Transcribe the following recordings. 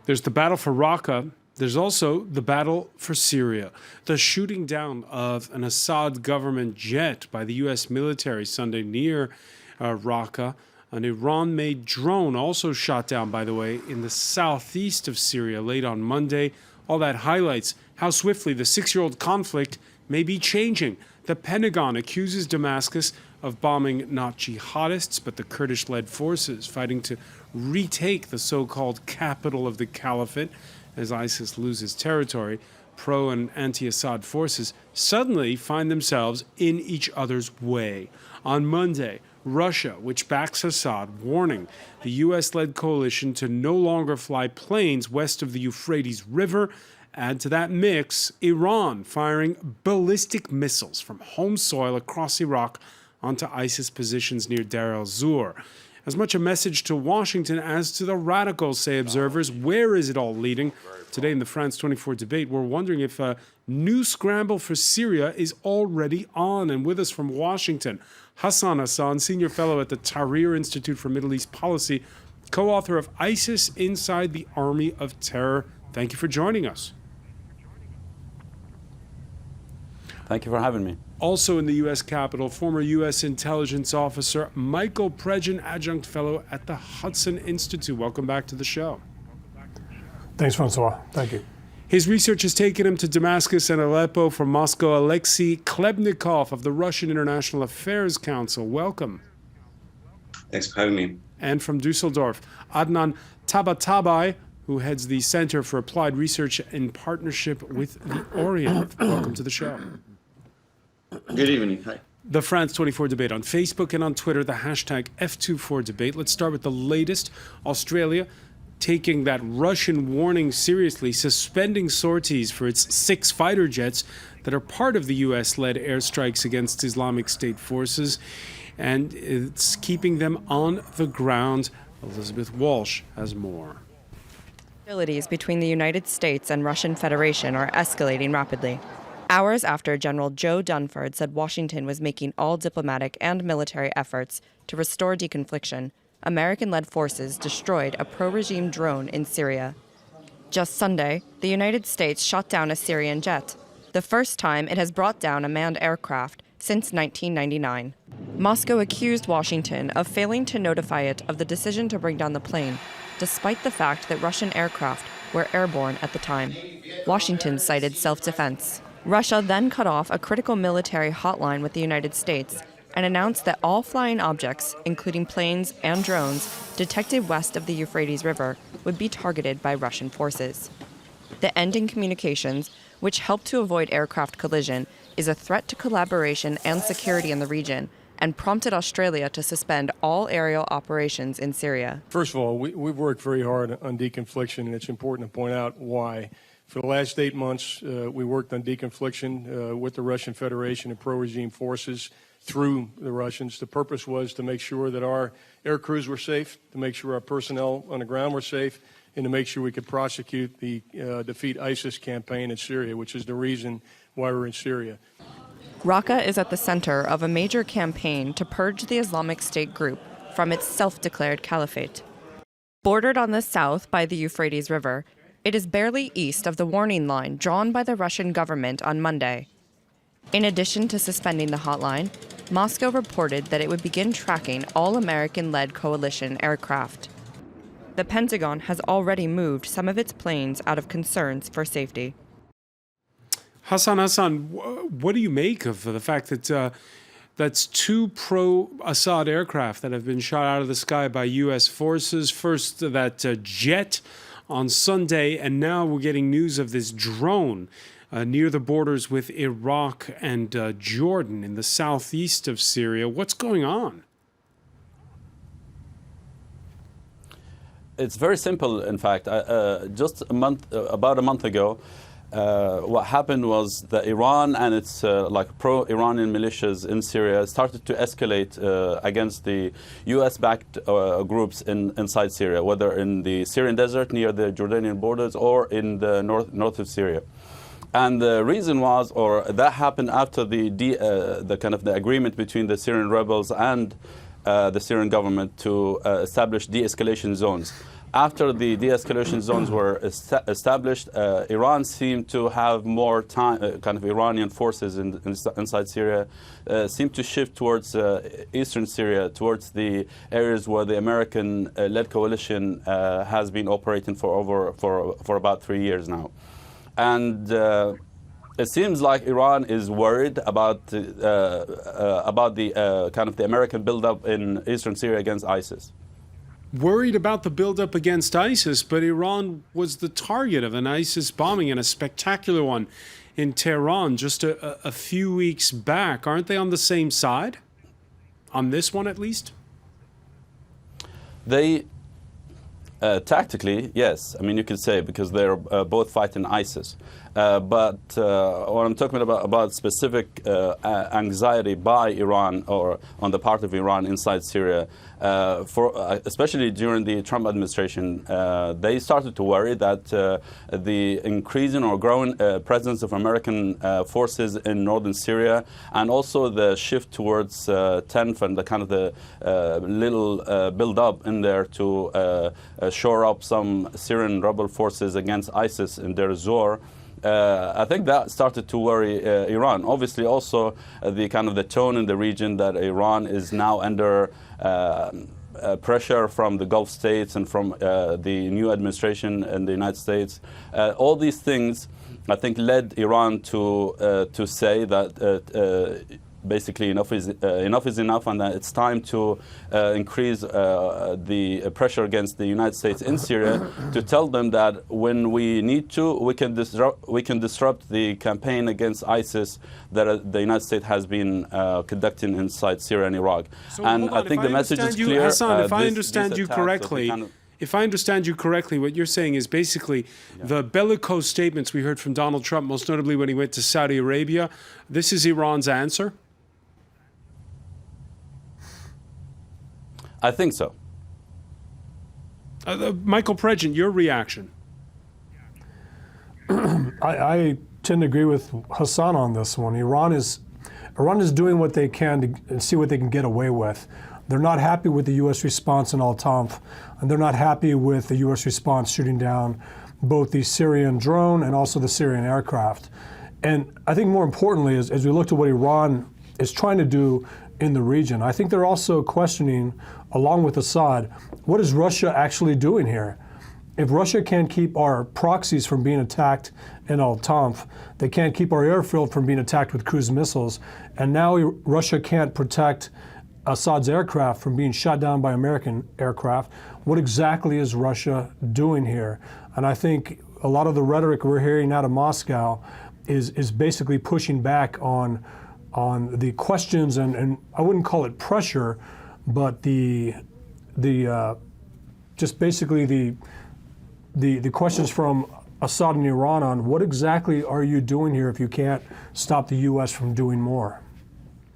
There's the battle for Raqqa. There's also the battle for Syria. The shooting down of an Assad government jet by the U.S. military Sunday near Raqqa. An Iran-made drone also shot down, by the way, in the southeast of Syria late on Monday. All that highlights how swiftly the 6-year-old conflict may be changing. The Pentagon accuses Damascus of bombing not jihadists, but the Kurdish-led forces fighting to retake the so-called capital of the caliphate as ISIS loses territory. Pro- and anti-Assad forces suddenly find themselves in each other's way. On Monday, Russia, which backs Assad, warning the U.S.-led coalition to no longer fly planes west of the Euphrates River. Add to that mix, Iran firing ballistic missiles from home soil across Iraq onto ISIS positions near Deir el-Zur. As much a message to Washington as to the radicals, say observers. Where is it all leading? Today in the France 24 debate, we're wondering if a new scramble for Syria is already on. And with us from Washington, Hassan Hassan, senior fellow at the Tahrir Institute for Middle East Policy, co-author of ISIS Inside the Army of Terror. Thank you for joining us. Thank you for having me. Also in the U.S. Capitol, former U.S. intelligence officer Michael Pregin, adjunct fellow at the Hudson Institute. Welcome back to the show. Thanks, François. Thank you. His research has taken him to Damascus and Aleppo. From Moscow, Alexei Klebnikov of the Russian International Affairs Council. Welcome. Thanks for having me. And from Dusseldorf, Adnan Tabatabai, who heads the Center for Applied Research in Partnership with the Orient. Welcome to the show. Good evening. Hi. The France 24 debate on Facebook and on Twitter, the hashtag F24debate. Let's start with the latest. Australia taking that Russian warning seriously, suspending sorties for its 6 fighter jets that are part of the U.S.-led airstrikes against Islamic State forces, and it's keeping them on the ground. Elizabeth Walsh has more. Hostilities between the United States and Russian Federation are escalating rapidly. Hours after General Joe Dunford said Washington was making all diplomatic and military efforts to restore deconfliction, American-led forces destroyed a pro-regime drone in Syria. Just Sunday, the United States shot down a Syrian jet, the first time it has brought down a manned aircraft since 1999. Moscow accused Washington of failing to notify it of the decision to bring down the plane, despite the fact that Russian aircraft were airborne at the time. Washington cited self-defense. Russia then cut off a critical military hotline with the United States and announced that all flying objects, including planes and drones, detected west of the Euphrates River would be targeted by Russian forces. The end in communications, which helped to avoid aircraft collision, is a threat to collaboration and security in the region and prompted Australia to suspend all aerial operations in Syria. First of all, we've worked very hard on deconfliction, and it's important to point out why. For the last 8 months, we worked on deconfliction with the Russian Federation and pro-regime forces through the Russians. The purpose was to make sure that our air crews were safe, to make sure our personnel on the ground were safe, and to make sure we could prosecute the Defeat ISIS campaign in Syria, which is the reason why we're in Syria. Raqqa is at the center of a major campaign to purge the Islamic State group from its self-declared caliphate. Bordered on the south by the Euphrates River, it is barely east of the warning line drawn by the Russian government on Monday. In addition to suspending the hotline, Moscow reported that it would begin tracking all American-led coalition aircraft. The Pentagon has already moved some of its planes out of concerns for safety. Hassan, what do you make of the fact that that's 2 pro-Assad aircraft that have been shot out of the sky by U.S. forces? First, that jet on Sunday, and now we're getting news of this drone near the borders with Iraq and Jordan in the southeast of Syria. What's going on? It's very simple, in fact. Just about a month ago, what happened was that Iran and its pro-Iranian militias in Syria started to escalate against the US-backed groups inside Syria, whether in the Syrian desert near the Jordanian borders or in the north of Syria. And the reason was, or that happened after the agreement between the Syrian rebels and the Syrian government to establish de-escalation zones. after the de-escalation zones were established, Iran seemed to have more time, kind of Iranian forces inside Syria seemed to shift towards eastern Syria, towards the areas where the American-led coalition has been operating for about 3 years now. And it seems like Iran is worried about the kind of the American buildup in eastern Syria against ISIS. Worried about the buildup against ISIS, but Iran was the target of an ISIS bombing, and a spectacular one in Tehran just a few weeks back. Aren't they on the same side? On this one, at least? They, tactically, yes. I mean, you could say, because they're both fighting ISIS. But what I'm talking about specific anxiety by Iran, or on the part of Iran inside Syria, especially during the Trump administration, they started to worry that the increasing or growing presence of American forces in northern Syria, and also the shift towards Tenf and the kind of the little build-up in there to shore up some Syrian rebel forces against ISIS in Deir ez-Zor. I think that started to worry Iran. Obviously, also the kind of the tone in the region that Iran is now under pressure from the Gulf states and from the new administration in the United States. All these things, I think, led Iran to say that basically enough is enough, and that it's time to increase the pressure against the United States in Syria, to tell them that when we need to, we can disrupt the campaign against ISIS that the United States has been conducting inside Syria and Iraq. So, and I think the message is clear. Hassan, if I understand you correctly, what you're saying is basically the bellicose statements we heard from Donald Trump, most notably when he went to Saudi Arabia, this is Iran's answer? I think so. Michael Pregent, your reaction? I tend to agree with Hassan on this one. Iran is doing what they can to see what they can get away with. They're not happy with the U.S. response in Al-Tanf, and they're not happy with the U.S. response shooting down both the Syrian drone and also the Syrian aircraft. And I think more importantly, as we look to what Iran is trying to do in the region, I think they're also questioning, along with Assad, what is Russia actually doing here? If Russia can't keep our proxies from being attacked in Al-Tanf, they can't keep our airfield from being attacked with cruise missiles, and now Russia can't protect Assad's aircraft from being shot down by American aircraft, what exactly is Russia doing here? And I think a lot of the rhetoric we're hearing out of Moscow is basically pushing back on the questions, and I wouldn't call it pressure, but just basically the questions from Assad and Iran on what exactly are you doing here if you can't stop the U.S. from doing more?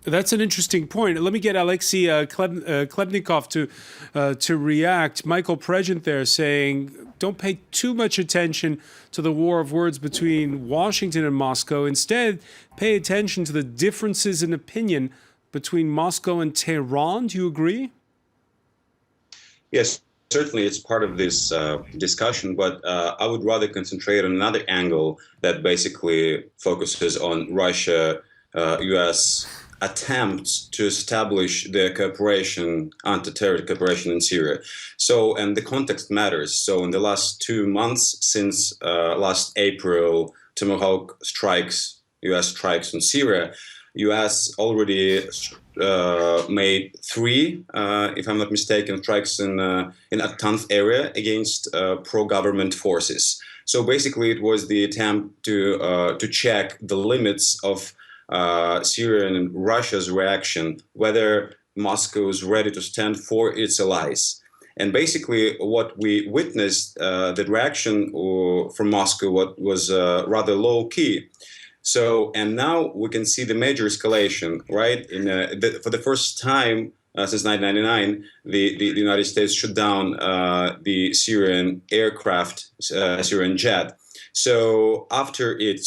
That's an interesting point. Let me get Alexei Klebnikov to react. Michael Pregent there saying, don't pay too much attention to the war of words between Washington and Moscow. Instead, pay attention to the differences in opinion between Moscow and Tehran. Do you agree? Yes, certainly it's part of this discussion, but I would rather concentrate on another angle that basically focuses on Russia-US attempts to establish the cooperation, anti-terror cooperation in Syria. So, and the context matters. So in the last 2 months, since last April, Tomahawk strikes, US strikes on Syria, US already made 3, if I'm not mistaken, strikes in Al-Tanf area against pro-government forces. So basically it was the attempt to check the limits of Syria and Russia's reaction, whether Moscow is ready to stand for its allies. And basically what we witnessed, the reaction from Moscow was rather low-key. So, and now we can see the major escalation, right? For the first time since 1999, the United States shot down the Syrian aircraft, Syrian jet. So after it,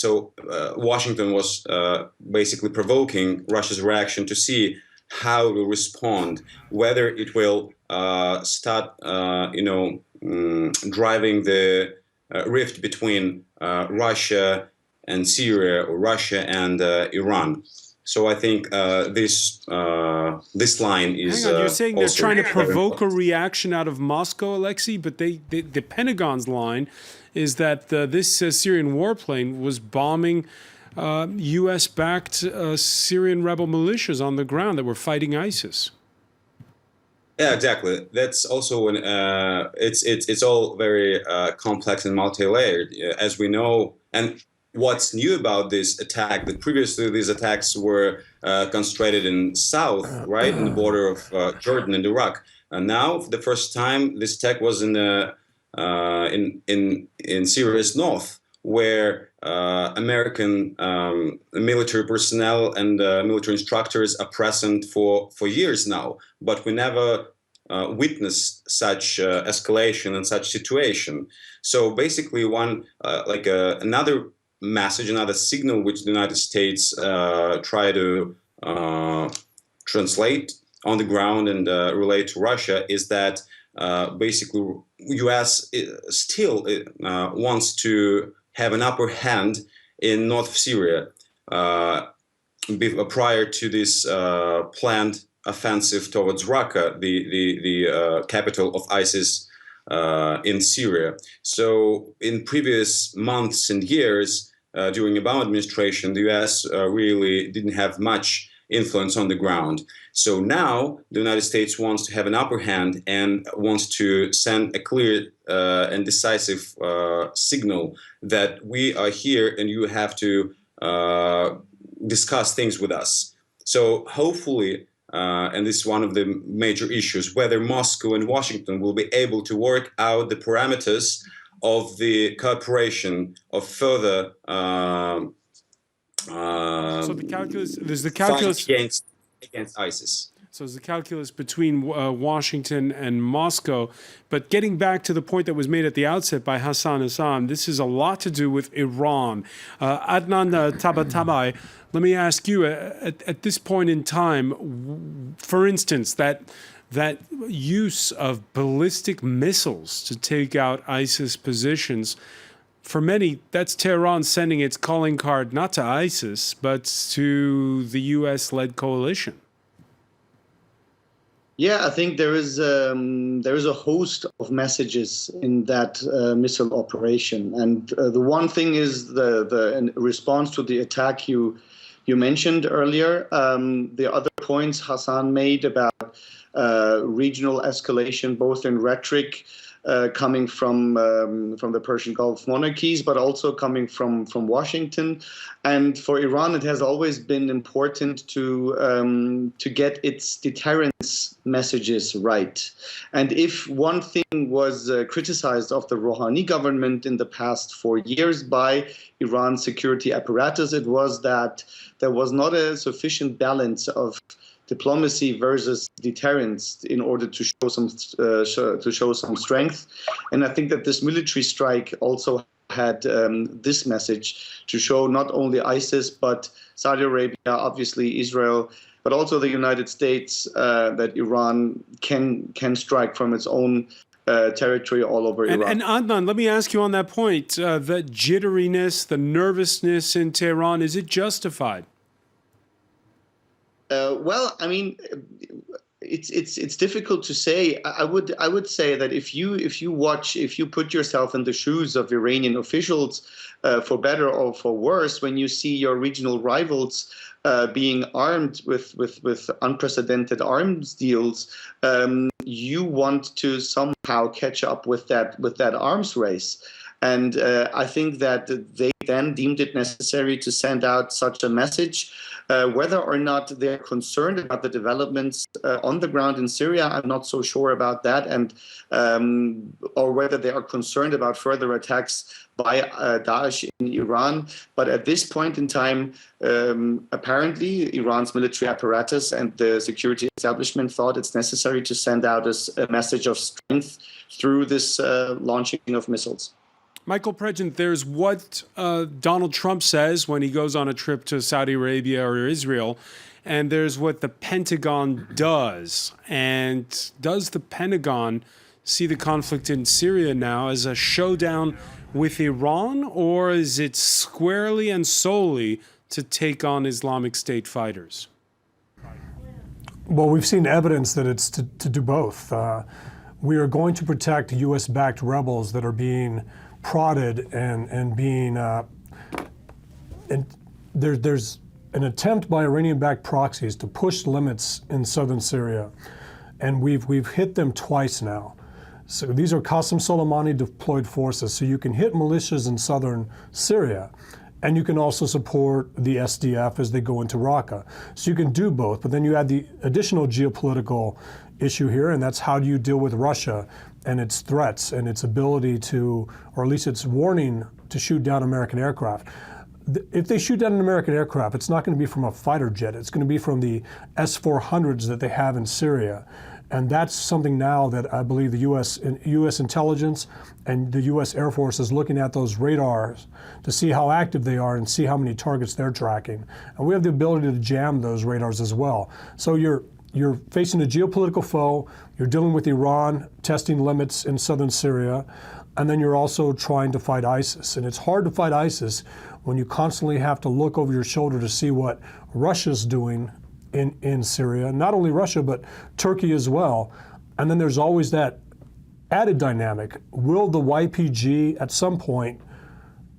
Washington was basically provoking Russia's reaction to see how it will respond, whether it will start, driving the rift between Russia and Syria, or Russia and Iran. So I think this line is. Hang on, you're saying they're also trying to very provoke a important. reaction out of Moscow, Alexei, but the Pentagon's line is that this Syrian warplane was bombing U.S.-backed Syrian rebel militias on the ground that were fighting ISIS. Yeah, exactly. That's also an. It's all very complex and multi-layered, as we know. And what's new about this attack? That previously these attacks were concentrated in south, right, in the border of Jordan and Iraq. And now, for the first time, this attack was in Syria's north, where American military personnel and military instructors are present for years now. But we never witnessed such escalation and such situation. So basically, another message, another signal which the United States try to translate on the ground and relate to Russia is that basically U.S. still wants to have an upper hand in north of Syria prior to this planned offensive towards Raqqa, the capital of ISIS in Syria. So in previous months and years during the Obama administration, the U.S. Really didn't have much influence on the ground. So now the United States wants to have an upper hand and wants to send a clear and decisive signal that we are here and you have to discuss things with us. So hopefully, and this is one of the major issues, whether Moscow and Washington will be able to work out the parameters of the cooperation of further So there's the calculus against ISIS. So there's the calculus between Washington and Moscow. But getting back to the point that was made at the outset by Hassan Hassan, this has a lot to do with Iran. Adnan Tabatabai, let me ask you, at this point in time, for instance, that use of ballistic missiles to take out ISIS positions, for many, that's Tehran sending its calling card not to ISIS, but to the U.S.-led coalition. Yeah, I think there is a host of messages in that missile operation, and the one thing is the response to the attack you mentioned earlier. The other points Hassan made about regional escalation, both in rhetoric, coming from the Persian Gulf monarchies, but also coming from Washington. And for Iran, it has always been important to get its deterrence messages right. And if one thing was criticized of the Rouhani government in the past 4 years by Iran's security apparatus, it was that there was not a sufficient balance of diplomacy versus deterrence in order to show some strength. And I think that this military strike also had this message to show not only ISIS, but Saudi Arabia, obviously Israel, but also the United States, that Iran can strike from its own territory all over Iraq. And Adnan, let me ask you on that point, the jitteriness, the nervousness in Tehran, is it justified? Well, I mean, it's difficult to say. I would say that if you put yourself in the shoes of Iranian officials, for better or for worse, when you see your regional rivals being armed with unprecedented arms deals, you want to somehow catch up with that arms race. And I think that they then deemed it necessary to send out such a message. Whether or not they're concerned about the developments on the ground in Syria, I'm not so sure about that, and or whether they are concerned about further attacks by Daesh in Iran. But at this point in time, apparently Iran's military apparatus and the security establishment thought it's necessary to send out a message of strength through this launching of missiles. Michael Pregent, there's what Donald Trump says when he goes on a trip to Saudi Arabia or Israel, and there's what the Pentagon does. And does the Pentagon see the conflict in Syria now as a showdown with Iran, or is it squarely and solely to take on Islamic State fighters? Well, we've seen evidence that it's to do both. We are going to protect U.S.-backed rebels that are being prodded and being, and there's an attempt by Iranian-backed proxies to push limits in southern Syria, and we've hit them twice now. So these are Qasem Soleimani deployed forces, so you can hit militias in southern Syria, and you can also support the SDF as they go into Raqqa. So you can do both, but then you add the additional geopolitical issue here, and that's how do you deal with Russia and its threats and its ability to, or at least its warning to shoot down American aircraft. If they shoot down an American aircraft, it's not going to be from a fighter jet. It's going to be from the S-400s that they have in Syria. And that's something now that I believe the U.S. intelligence and the U.S. Air Force is looking at those radars to see how active they are and see how many targets they're tracking. And we have the ability to jam those radars as well. So you're facing a geopolitical foe, you're dealing with Iran testing limits in southern Syria, and then you're also trying to fight ISIS. And it's hard to fight ISIS when you constantly have to look over your shoulder to see what Russia's doing in Syria, not only Russia, but Turkey as well. And then there's always that added dynamic. Will the YPG at some point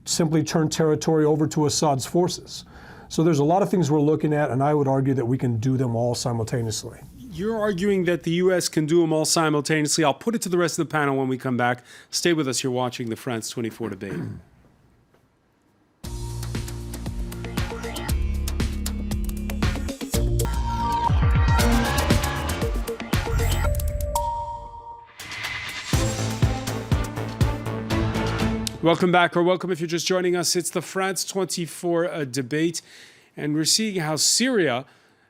simply turn territory over to Assad's forces? So there's a lot of things we're looking at, and I would argue that we can do them all simultaneously. You're arguing that the U.S. can do them all simultaneously. I'll put it to the rest of the panel when we come back. Stay with us. You're watching the France 24 debate. Welcome back, or welcome if you're just joining us. It's the France 24 debate, and we're seeing how Syria,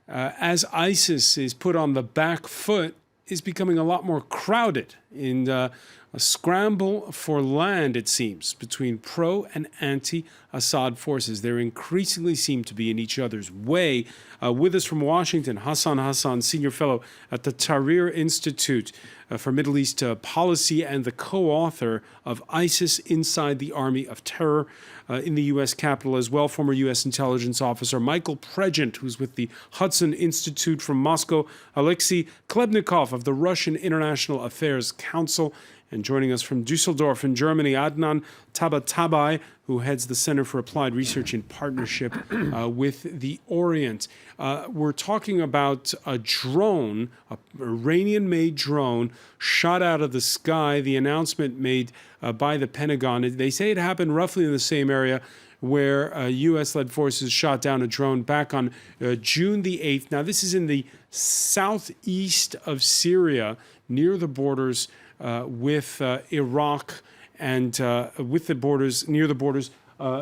as ISIS is put on the back foot, is becoming a lot more crowded in a scramble for land, it seems, between pro and anti-Assad forces. They increasingly seem to be in each other's way. With us from Washington, Hassan Hassan, Senior Fellow at the Tahrir Institute for Middle East Policy and the co-author of ISIS Inside the Army of Terror in the U.S. Capitol as well, former U.S. intelligence officer Michael Pregent, who's with the Hudson Institute from Moscow, Alexei Klebnikov of the Russian International Affairs Council, and joining us from Dusseldorf in Germany, Adnan Tabatabai, who heads the Center for Applied Research in partnership with the Orient. We're talking about a drone, an Iranian-made drone, shot out of the sky. The announcement made by the Pentagon, they say it happened roughly in the same area where U.S.-led forces shot down a drone back on June the 8th. Now, this is in the southeast of Syria, near the borders with Iraq and with the borders, near the borders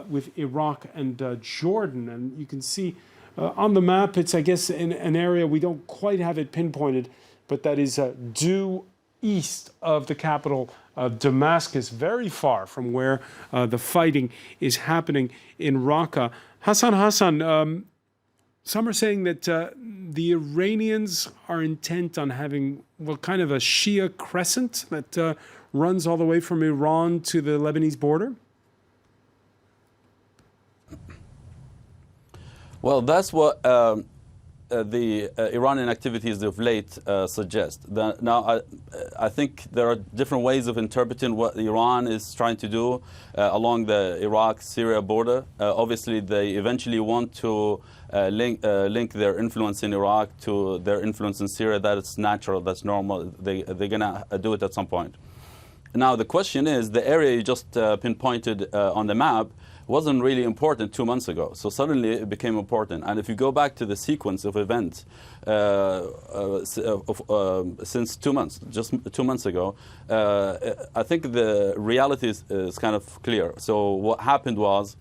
with Iraq and Jordan. And you can see on the map, it's, I guess, in an area, we don't quite have it pinpointed, but that is due east of the capital of Damascus, very far from where the fighting is happening in Raqqa. Hassan, some are saying that the Iranians are intent on having, well, kind of a Shia crescent that runs all the way from Iran to the Lebanese border? Well, that's what the Iranian activities of late suggest. Now, I think there are different ways of interpreting what Iran is trying to do along the Iraq-Syria border. Obviously, they eventually want to link their influence in Iraq to their influence in Syria. That is natural, that's normal. They're going to do it at some point. Now, the question is, the area you just pinpointed on the map wasn't really important 2 months ago. So suddenly it became important. And if you go back to the sequence of events since 2 months, just 2 months ago, I think the reality is kind of clear. So what happened was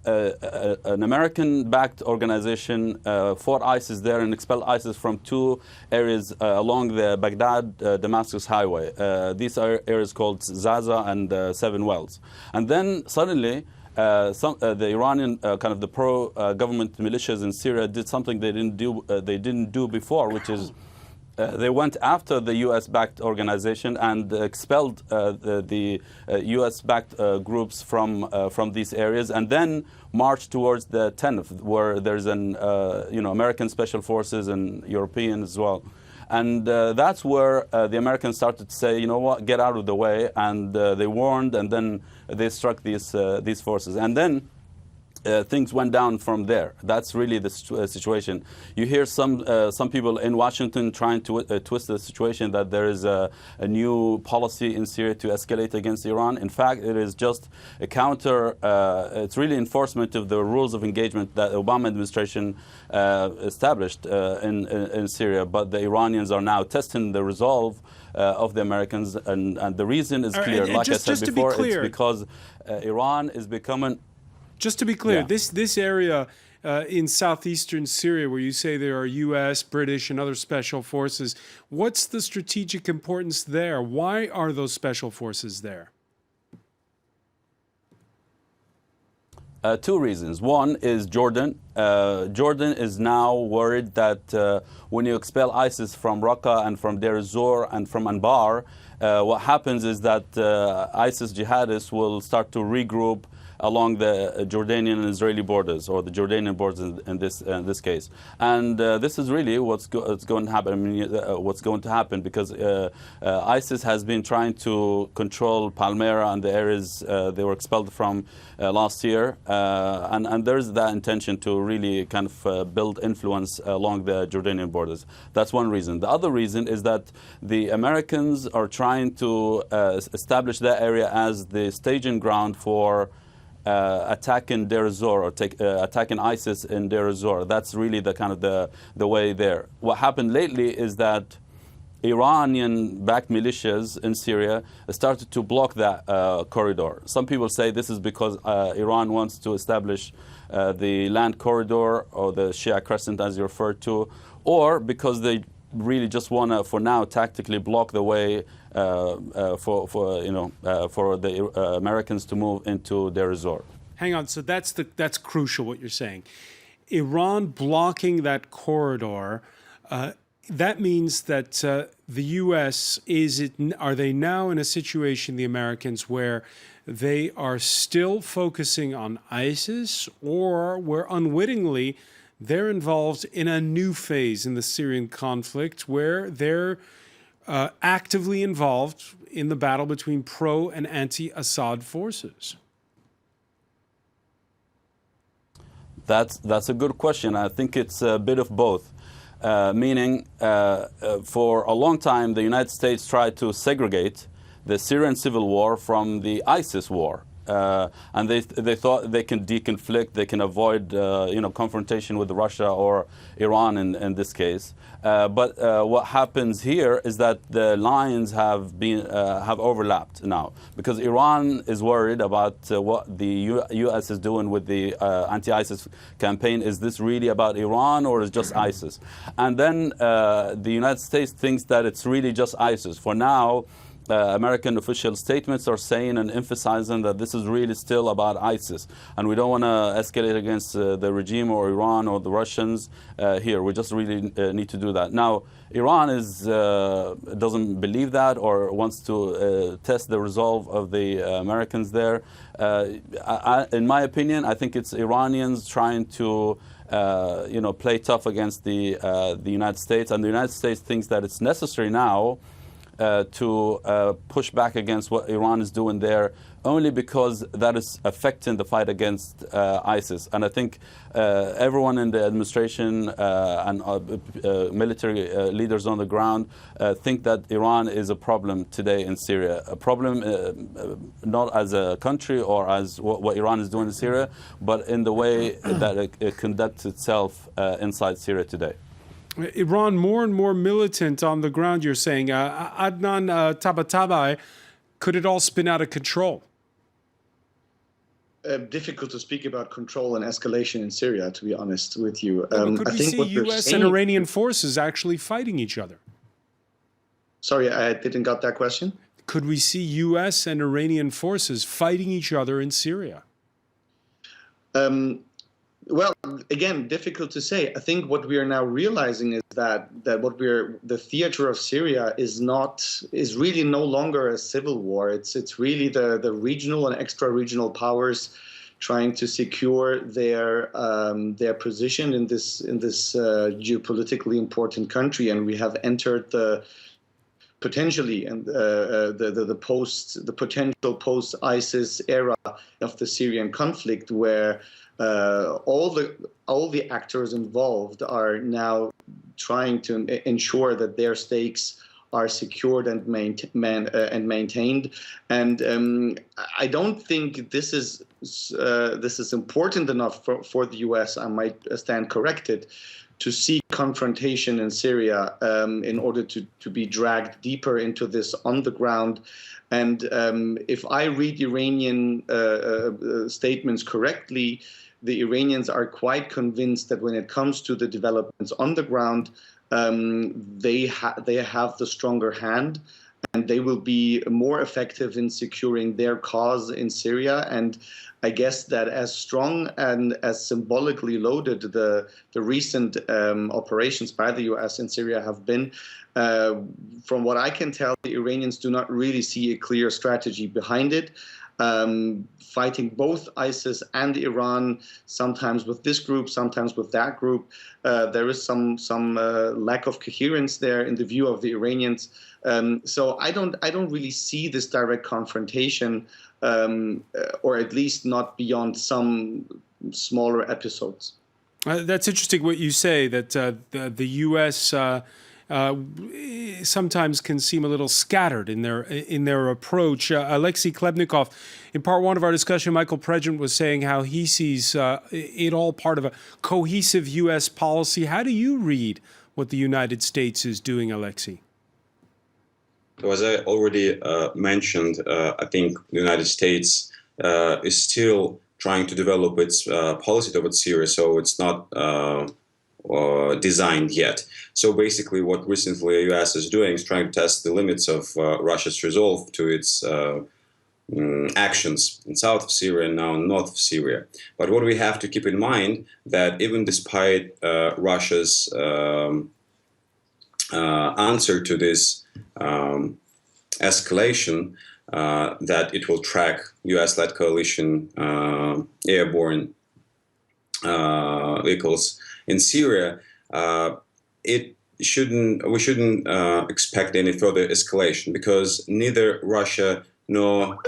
an American-backed organization fought ISIS there and expelled ISIS from 2 areas along the Baghdad-Damascus highway. These are areas called Zaza and 7 Wells. And then suddenly the Iranian kind of the pro-government militias in Syria did something they didn't do before, which is they went after the U.S.-backed organization and expelled the U.S.-backed groups from these areas, and then marched towards the 10th, where there's an American special forces and European as well. And that's where the Americans started to say, you know what, get out of the way. And they warned, and then they struck these forces. And then things went down from there. That's really the situation. You hear some people in Washington trying to twist the situation that there is a new policy in Syria to escalate against Iran. In fact, it is just a counter, it's really enforcement of the rules of engagement that the Obama administration established in Syria. But the Iranians are now testing the resolve of the Americans, and the reason is clear. Like I said before, it's because Iran is becoming... Just to be clear, Yeah. this area in southeastern Syria, where you say there are U.S., British, and other special forces, what's the strategic importance there? Why are those special forces there? Two reasons. One is Jordan. Jordan is now worried that when you expel ISIS from Raqqa and from Deir ez-Zor and from Anbar, what happens is that ISIS jihadists will start to regroup along the Jordanian and Israeli borders, or the Jordanian borders in this case. And this is really what's going to happen. I mean, what's going to happen, because ISIS has been trying to control Palmyra and the areas they were expelled from last year, and there's that intention to really kind of build influence along the Jordanian borders. That's one reason. The other reason is that the Americans are trying to establish that area as the staging ground for attacking Deir ez-Zor, or attacking ISIS in Deir ez-Zor. That's really the kind of the way there. What happened lately is that Iranian-backed militias in Syria started to block that corridor. Some people say this is because Iran wants to establish the land corridor, or the Shia Crescent as you referred to, or because they really just want to, for now, tactically block the way for the Americans to move into Deir ez-Zor. Hang on. So that's crucial, what you're saying. Iran blocking that corridor, that means that the U.S. are they now in a situation, the Americans, where they are still focusing on ISIS, or where unwittingly they're involved in a new phase in the Syrian conflict, where they're actively involved in the battle between pro and anti-Assad forces? That's a good question. I think it's a bit of both. Meaning, for a long time, the United States tried to segregate the Syrian civil war from the ISIS war. And they thought they can deconflict, they can avoid confrontation with Russia or Iran in this case. But what happens here is that the lines have overlapped now, because Iran is worried about what the U.S. is doing with the anti-ISIS campaign. Is this really about Iran, or is it just ISIS? And then the United States thinks that it's really just ISIS. For now, American official statements are saying and emphasizing that this is really still about ISIS, and we don't want to escalate against the regime or Iran or the Russians here. We just really need to do that. Now, Iran doesn't believe that, or wants to test the resolve of the Americans there. In my opinion, I think it's Iranians trying to play tough against the United States, and the United States thinks that it's necessary now to push back against what Iran is doing there, only because that is affecting the fight against ISIS. And I think everyone in the administration and military leaders on the ground think that Iran is a problem today in Syria. A problem not as a country or as what Iran is doing in Syria, but in the way that it conducts itself inside Syria today. Iran more and more militant on the ground, you're saying. Adnan Tabatabai, could it all spin out of control? Difficult to speak about control and escalation in Syria, to be honest with you. Could we see U.S. and Iranian forces actually fighting each other? Sorry, I didn't got that question. Could we see U.S. and Iranian forces fighting each other in Syria? Well, again, difficult to say. I think what we are now realizing is that the theater of Syria is really no longer a civil war. It's really the regional and extra-regional powers trying to secure their position in this geopolitically important country, and we have entered the potential post-ISIS era of the Syrian conflict, where all the actors involved are now trying to ensure that their stakes are secured and maintained. And I don't think this is important enough for the U.S. I might stand corrected, to seek confrontation in Syria in order to be dragged deeper into this on the ground. And if I read Iranian statements correctly, the Iranians are quite convinced that when it comes to the developments on the ground, they have the stronger hand, and they will be more effective in securing their cause in Syria. And I guess that as strong and as symbolically loaded the recent operations by the U.S. in Syria have been, from what I can tell, the Iranians do not really see a clear strategy behind it. Fighting both ISIS and Iran, sometimes with this group, sometimes with that group. There is some lack of coherence there in the view of the Iranians. So I don't really see this direct confrontation, or at least not beyond some smaller episodes. That's interesting what you say, that the U.S. Sometimes can seem a little scattered in their approach. Alexei Klebnikov, in part one of our discussion, Michael Pregent was saying how he sees it all part of a cohesive U.S. policy. How do you read what the United States is doing, Alexei? So as I already mentioned, I think the United States is still trying to develop its policy towards Syria, so it's not designed yet. So basically what recently the US is doing is trying to test the limits of Russia's resolve to its actions in south of Syria and now north of Syria. But what we have to keep in mind that even despite Russia's answer to this escalation, that it will track US-led coalition airborne vehicles in Syria, we shouldn't expect any further escalation, because neither Russia nor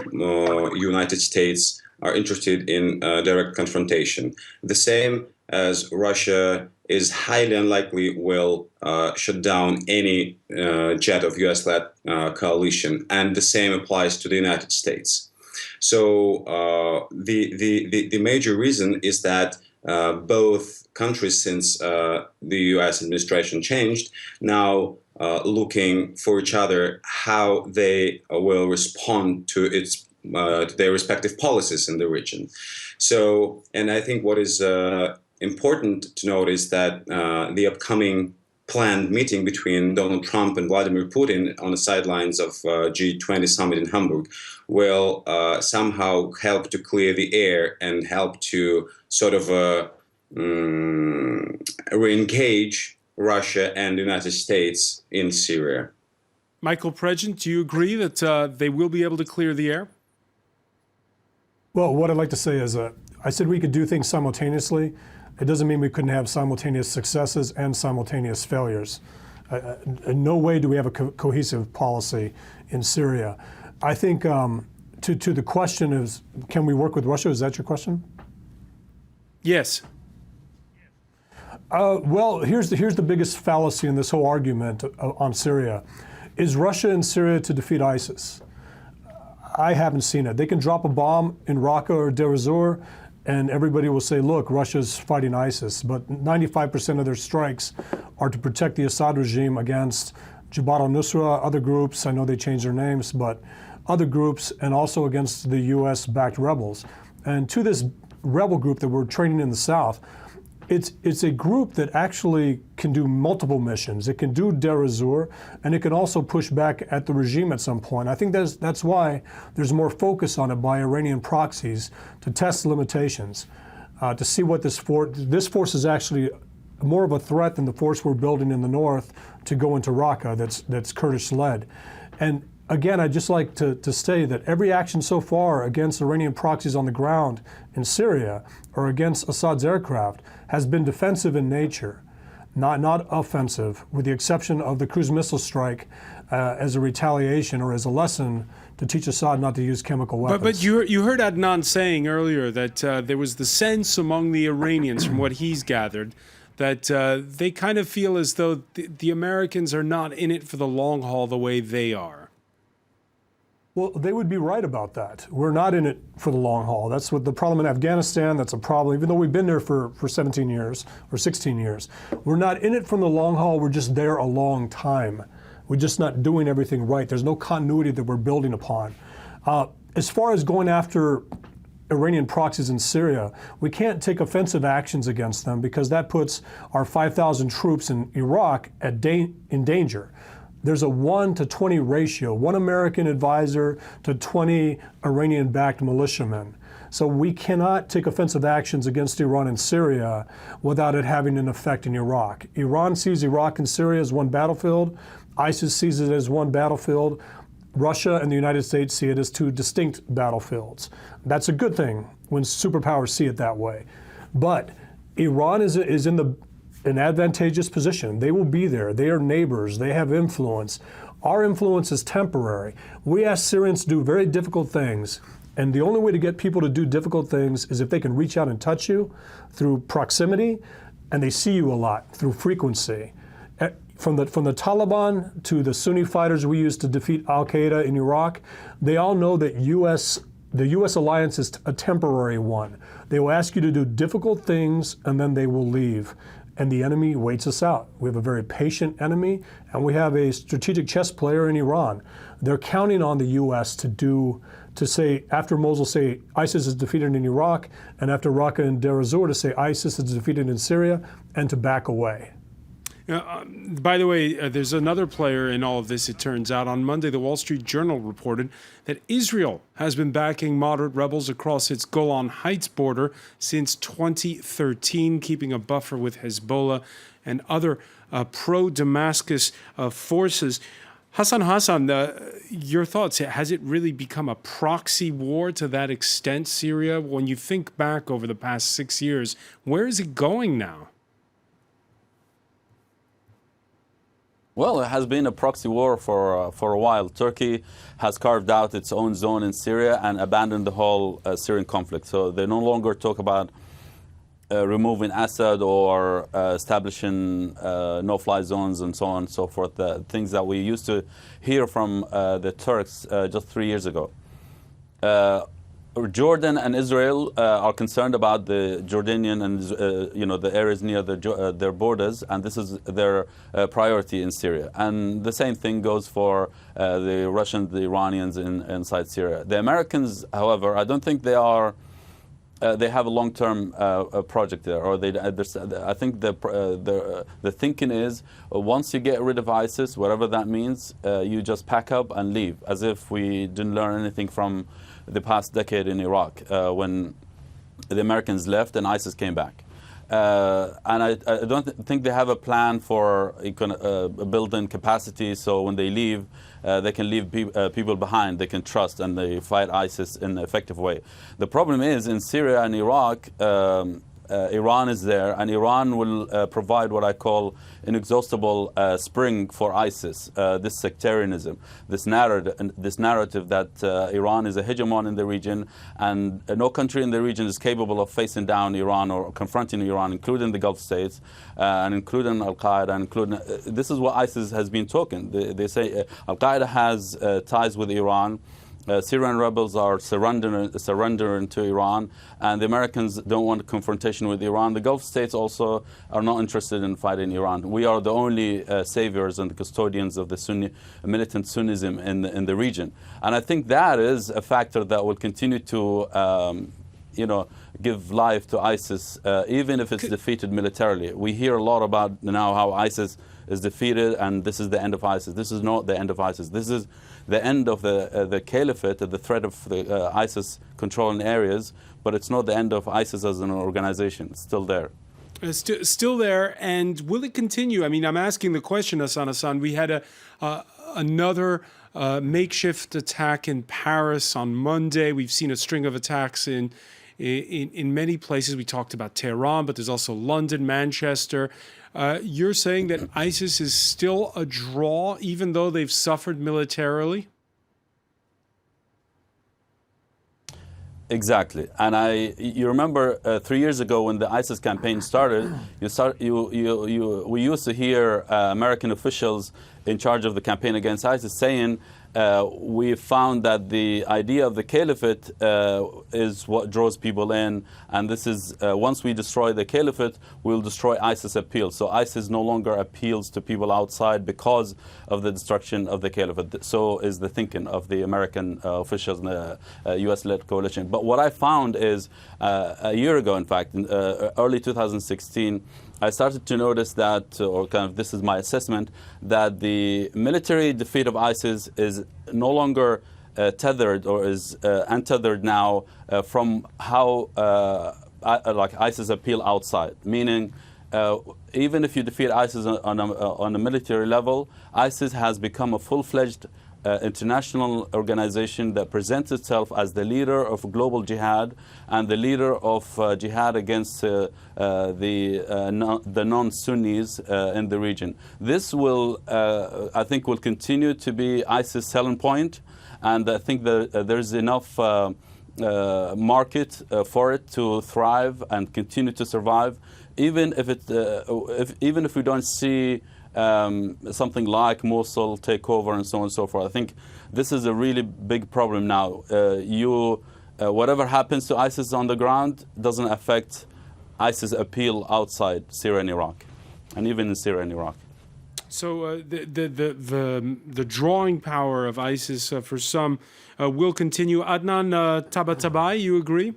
United States are interested in direct confrontation. The same as Russia is highly unlikely will shut down any jet of US-led coalition, and the same applies to the United States. So the major reason is that both countries, since the US administration changed, now looking for each other how they will respond to their respective policies in the region. So, and I think what is important to note is that the upcoming planned meeting between Donald Trump and Vladimir Putin on the sidelines of G20 summit in Hamburg will somehow help to clear the air and help to sort of re-engage Russia and the United States in Syria. Michael Pregent, do you agree that they will be able to clear the air? Well, what I'd like to say is I said we could do things simultaneously. It doesn't mean we couldn't have simultaneous successes and simultaneous failures. In no way do we have a cohesive policy in Syria. I think to the question is, can we work with Russia? Is that your question? Yes. Well, here's the biggest fallacy in this whole argument on Syria. Is Russia in Syria to defeat ISIS? I haven't seen it. They can drop a bomb in Raqqa or Deir ez-Zor, and everybody will say, look, Russia's fighting ISIS. But 95% of their strikes are to protect the Assad regime against Jabhat al-Nusra, other groups. I know they changed their names, but other groups, and also against the US-backed rebels. And to this rebel group that we're training in the south, it's a group that actually can do multiple missions. It can do Deir ez-Zor, and it can also push back at the regime at some point. I think that's why there's more focus on it by Iranian proxies to test limitations. to see what this force is actually more of a threat than the force we're building in the north to go into Raqqa that's Kurdish-led. And again, I'd just like to say that every action so far against Iranian proxies on the ground in Syria or against Assad's aircraft has been defensive in nature, not offensive, with the exception of the cruise missile strike as a retaliation or as a lesson to teach Assad not to use chemical weapons. But you heard Adnan saying earlier that there was the sense among the Iranians, from what he's gathered, that they kind of feel as though the Americans are not in it for the long haul the way they are. Well, they would be right about that. We're not in it for the long haul. That's what the problem in Afghanistan, that's a problem, even though we've been there for 17 years or 16 years. We're not in it for the long haul, we're just there a long time. We're just not doing everything right. There's no continuity that we're building upon. As far as going after Iranian proxies in Syria, we can't take offensive actions against them because that puts our 5,000 troops in Iraq in danger. There's a 1 to 20 ratio, 1 American advisor to 20 Iranian-backed militiamen. So we cannot take offensive actions against Iran and Syria without it having an effect in Iraq. Iran sees Iraq and Syria as one battlefield. ISIS sees it as one battlefield. Russia and the United States see it as 2 distinct battlefields. That's a good thing when superpowers see it that way. But Iran is in an advantageous position. They will be there. They are neighbors. They have influence. Our influence is temporary. We ask Syrians to do very difficult things, and the only way to get people to do difficult things is if they can reach out and touch you through proximity, and they see you a lot through frequency. From the Taliban to the Sunni fighters we used to defeat al-Qaeda in Iraq, they all know that the U.S. alliance is a temporary one. They will ask you to do difficult things, and then they will leave. And the enemy waits us out. We have a very patient enemy, and we have a strategic chess player in Iran. They're counting on the U.S. to say, after Mosul, say ISIS is defeated in Iraq, and after Raqqa and Deir ez-Zor to say ISIS is defeated in Syria, and to back away. By the way, there's another player in all of this, it turns out. On Monday, the Wall Street Journal reported that Israel has been backing moderate rebels across its Golan Heights border since 2013, keeping a buffer with Hezbollah and other pro-Damascus forces. Hassan, your thoughts, has it really become a proxy war to that extent, Syria? When you think back over the past 6 years, where is it going now? Well, it has been a proxy war for a while. Turkey has carved out its own zone in Syria and abandoned the whole Syrian conflict. So they no longer talk about removing Assad or establishing no-fly zones and so on and so forth, the things that we used to hear from the Turks just 3 years ago. Jordan and Israel are concerned about the Jordanian and the areas near their borders, and this is their priority in Syria. And the same thing goes for the Russians, the Iranians inside Syria. The Americans, however, I don't think they are. They have a long-term project there, or I think the thinking is once you get rid of ISIS, whatever that means, you just pack up and leave, as if we didn't learn anything from the past decade in Iraq when the Americans left and ISIS came back. And I don't think they have a plan for building capacity, so when they leave, they can leave people behind they can trust, and they fight ISIS in an effective way. The problem is in Syria and Iraq, Iran is there, and Iran will provide what I call inexhaustible spring for ISIS. This sectarianism, this narrative that Iran is a hegemon in the region, and no country in the region is capable of facing down Iran or confronting Iran, including the Gulf states, and including Al-Qaeda, including. This is what ISIS has been talking. They say Al-Qaeda has ties with Iran. Syrian rebels are surrendering to Iran, and the Americans don't want a confrontation with Iran. The Gulf states also are not interested in fighting Iran. We are the only saviors and custodians of the militant Sunnism in the region. And I think that is a factor that will continue to give life to ISIS, even if it's defeated militarily. We hear a lot about now how ISIS is defeated and this is the end of ISIS. This is not the end of ISIS. This is the end of the caliphate, the threat of the ISIS controlling areas, but it's not the end of ISIS as an organization. It's still there. Still there, and will it continue? I mean, I'm asking the question, Hassan. We had another makeshift attack in Paris on Monday. We've seen a string of attacks in many places. We talked about Tehran, but there's also London, Manchester. You're saying that ISIS is still a draw, even though they've suffered militarily? Exactly, and you remember 3 years ago when the ISIS campaign started, we used to hear American officials in charge of the campaign against ISIS saying, we found that the idea of the caliphate is what draws people in, and this is once we destroy the caliphate, we'll destroy ISIS appeal. So ISIS no longer appeals to people outside because of the destruction of the caliphate. So is the thinking of the American officials in the US-led coalition. But what I found is a year ago, in fact, in early 2016, I started to notice that, or kind of this is my assessment, that the military defeat of ISIS is no longer tethered or is untethered now from how like ISIS appeal outside. Meaning, even if you defeat ISIS on a military level, ISIS has become a full-fledged international organization that presents itself as the leader of global jihad and the leader of jihad against the non-Sunnis in the region. This will, I think, will continue to be ISIS' selling point, and I think that there's enough market for it to thrive and continue to survive, even if even if we don't see something like Mosul takeover and so on and so forth. I think this is a really big problem now. Whatever happens to ISIS on the ground doesn't affect ISIS appeal outside Syria and Iraq, and even in Syria and Iraq. So the drawing power of ISIS for some will continue. Adnan Tabatabai, you agree?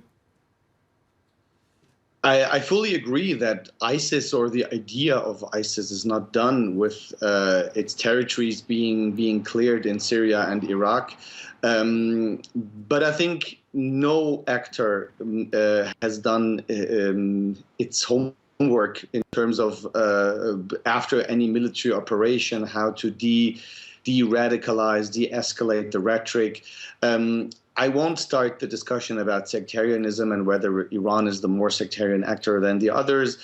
I fully agree that ISIS, or the idea of ISIS, is not done with its territories being cleared in Syria and Iraq. But I think no actor has done its homework in terms of after any military operation, how to de-radicalize, de-escalate the rhetoric. I won't start the discussion about sectarianism and whether Iran is the more sectarian actor than the others.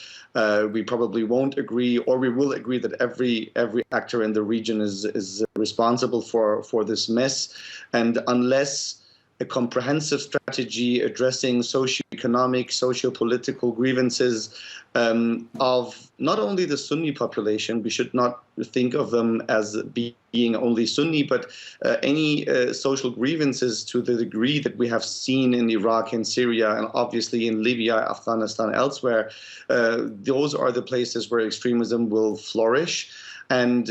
We probably won't agree, or we will agree that every actor in the region is responsible for this mess. And unless a comprehensive strategy addressing socio-economic, socio-political grievances of not only the Sunni population, we should not think of them as being only Sunni, but any social grievances to the degree that we have seen in Iraq and Syria, and obviously in Libya, Afghanistan, elsewhere. Those are the places where extremism will flourish. And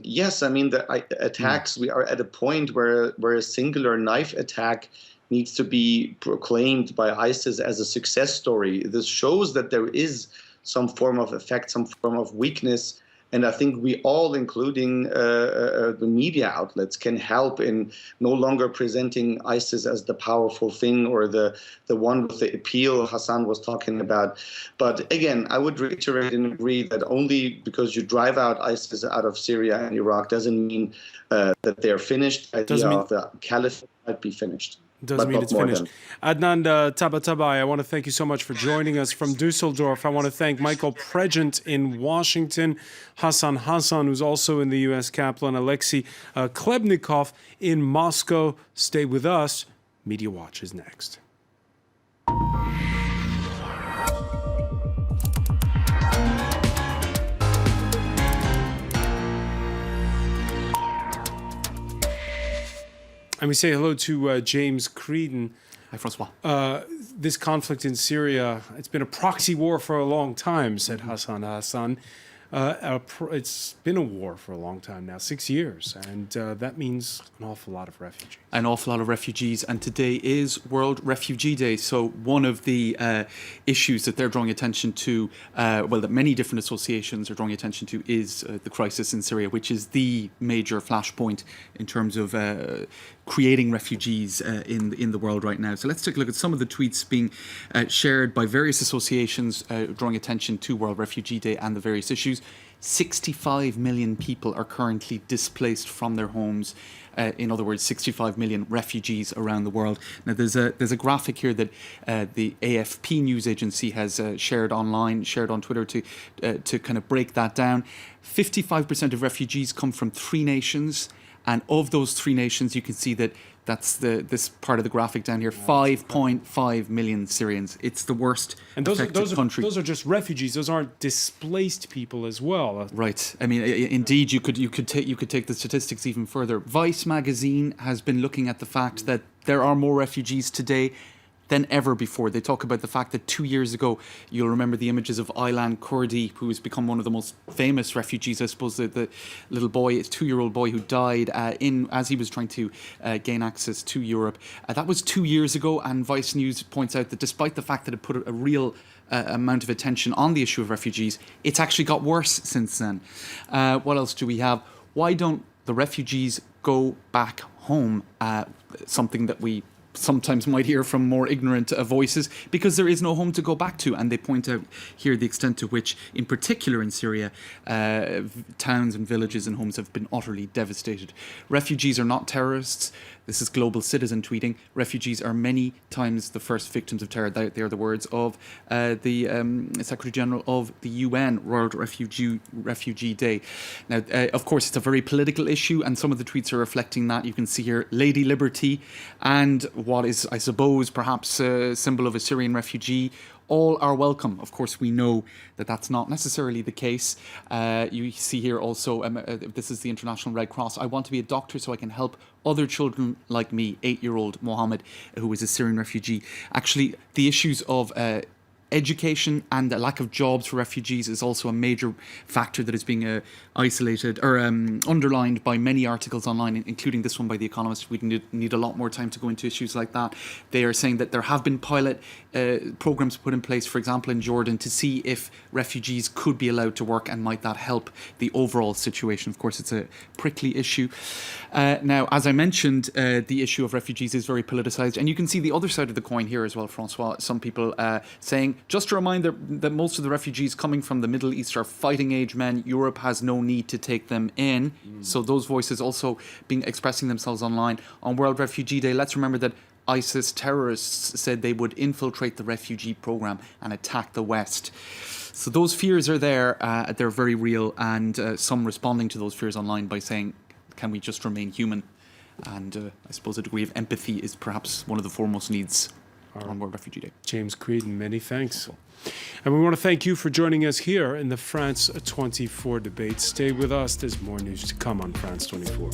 yes, I mean, the attacks, we are at a point where a singular knife attack needs to be proclaimed by ISIS as a success story. This shows that there is some form of effect, some form of weakness. And I think we all, including the media outlets, can help in no longer presenting ISIS as the powerful thing or the one with the appeal Hassan was talking about. But again, I would reiterate and agree that only because you drive out ISIS out of Syria and Iraq doesn't mean that they're finished. The idea of the caliphate might be finished. Doesn't mean it's finished. Adnan Tabatabai, I want to thank you so much for joining us from Dusseldorf. I want to thank Michael Pregent in Washington, Hassan, who's also in the U.S. Capitol, and Alexei Klebnikov in Moscow. Stay with us. Media Watch is next. And we say hello to James Creedon. Hi, François. This conflict in Syria, it's been a proxy war for a long time, said Hassan. It's been a war for a long time now, 6 years, and that means an awful lot of refugees. An awful lot of refugees, and today is World Refugee Day. So one of the issues that they're drawing attention to, that many different associations are drawing attention to, is the crisis in Syria, which is the major flashpoint in terms of creating refugees in the world right now. So let's take a look at some of the tweets being shared by various associations drawing attention to World Refugee Day and the various issues. 65 million people are currently displaced from their homes. In other words, 65 million refugees around the world. Now, there's a graphic here that the AFP news agency has shared online, shared on Twitter to kind of break that down. 55% of refugees come from 3 nations. And of those 3 nations, you can see that that's this part of the graphic down here, 5.5 million Syrians. It's the worst affected country. Those are just refugees. Those aren't displaced people as well. Right. I mean, indeed, you could take the statistics even further. Vice magazine has been looking at the fact that there are more refugees today than ever before. They talk about the fact that 2 years ago, you'll remember the images of Aylan Kurdi, who has become one of the most famous refugees, I suppose, the little boy, a 2-year-old boy who died as he was trying to gain access to Europe. That was 2 years ago, and Vice News points out that despite the fact that it put a real amount of attention on the issue of refugees, it's actually got worse since then. What else do we have? Why don't the refugees go back home? Something that we sometimes might hear from more ignorant voices, because there is no home to go back to. And they point out here the extent to which, in particular in Syria, towns and villages and homes have been utterly devastated. Refugees are not terrorists. This is Global Citizen tweeting. Refugees are many times the first victims of terror. They are the words of the Secretary General of the UN, World Refugee Day. Now, of course, it's a very political issue, and some of the tweets are reflecting that. You can see here Lady Liberty and what is, I suppose, perhaps a symbol of a Syrian refugee. All are welcome. Of course, we know that that's not necessarily the case. You see here also, this is the International Red Cross. I want to be a doctor so I can help other children like me, 8-year-old Mohammed, who is a Syrian refugee. Actually, the issues of education and the lack of jobs for refugees is also a major factor that is being isolated or underlined by many articles online, including this one by The Economist. We need a lot more time to go into issues like that. They are saying that there have been pilot programs put in place, for example, in Jordan, to see if refugees could be allowed to work, and might that help the overall situation. Of course, it's a prickly issue. Now, as I mentioned, the issue of refugees is very politicized, and you can see the other side of the coin here as well, François. Some people saying, just a reminder that most of the refugees coming from the Middle East are fighting age men. Europe has no need to take them in. So those voices also expressing themselves online. On World Refugee Day, let's remember that ISIS terrorists said they would infiltrate the refugee program and attack the West. So those fears are there. They're very real, and some responding to those fears online by saying, can we just remain human? And I suppose a degree of empathy is perhaps one of the foremost needs on World Refugee Day. James Creedon, many thanks. And we want to thank you for joining us here in the France 24 debate. Stay with us. There's more news to come on France 24.